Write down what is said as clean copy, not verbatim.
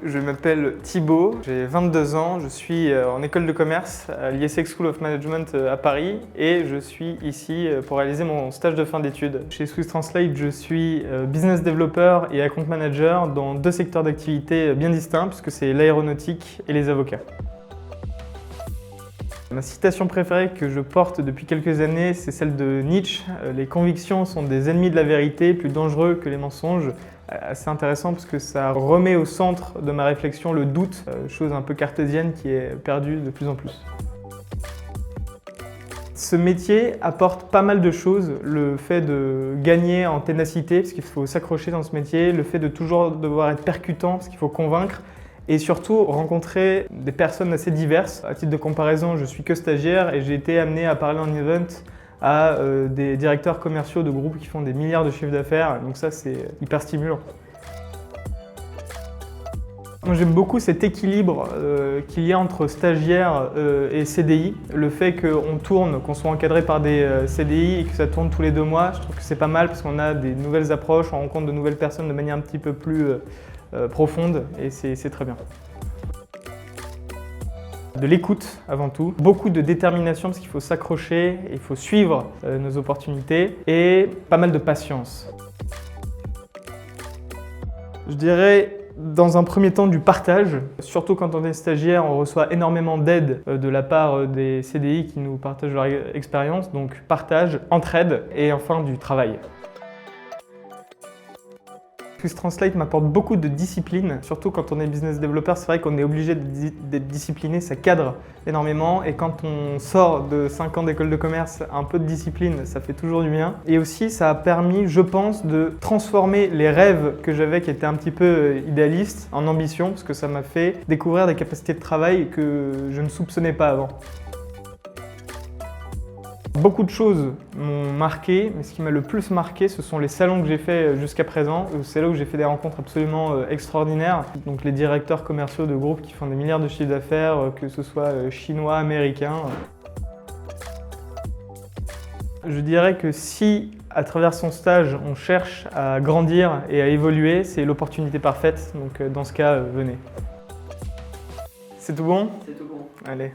Je m'appelle Thibaut, j'ai 22 ans, je suis en école de commerce à l'IESEG School of Management à Paris et je suis ici pour réaliser mon stage de fin d'études. Chez Swiss Translate, je suis business developer et account manager dans deux secteurs d'activité bien distincts puisque c'est l'aéronautique et les avocats. Ma citation préférée que je porte depuis quelques années, c'est celle de Nietzsche. Les convictions sont des ennemis de la vérité, plus dangereux que les mensonges. Assez intéressant parce que ça remet au centre de ma réflexion le doute, chose un peu cartésienne qui est perdue de plus en plus. Ce métier apporte pas mal de choses, le fait de gagner en ténacité parce qu'il faut s'accrocher dans ce métier, le fait de toujours devoir être percutant parce qu'il faut convaincre et surtout rencontrer des personnes assez diverses. À titre de comparaison, je suis que stagiaire et j'ai été amené à parler en event à des directeurs commerciaux de groupes qui font des milliards de chiffres d'affaires, donc ça c'est hyper stimulant. Moi j'aime beaucoup cet équilibre qu'il y a entre stagiaires et CDI. Le fait qu'on tourne, qu'on soit encadré par des CDI et que ça tourne tous les 2 mois, je trouve que c'est pas mal parce qu'on a des nouvelles approches, on rencontre de nouvelles personnes de manière un petit peu plus profonde et c'est très bien. De l'écoute avant tout, beaucoup de détermination parce qu'il faut s'accrocher, il faut suivre nos opportunités et pas mal de patience. Je dirais dans un premier temps du partage, surtout quand on est stagiaire, on reçoit énormément d'aide de la part des CDI qui nous partagent leur expérience, donc partage, entraide et enfin du travail. Swiss Translate m'apporte beaucoup de discipline, surtout quand on est business developer, c'est vrai qu'on est obligé d'être discipliné, ça cadre énormément et quand on sort de 5 ans d'école de commerce, un peu de discipline, ça fait toujours du bien. Et aussi ça a permis, je pense, de transformer les rêves que j'avais qui étaient un petit peu idéalistes en ambition parce que ça m'a fait découvrir des capacités de travail que je ne soupçonnais pas avant. Beaucoup de choses m'ont marqué, mais ce qui m'a le plus marqué, ce sont les salons que j'ai fait jusqu'à présent. C'est là où j'ai fait des rencontres absolument extraordinaires. Donc les directeurs commerciaux de groupes qui font des milliards de chiffres d'affaires, que ce soit chinois, américains. Je dirais que si, à travers son stage, on cherche à grandir et à évoluer, c'est l'opportunité parfaite. Donc dans ce cas, venez. C'est tout bon ? C'est tout bon. Allez.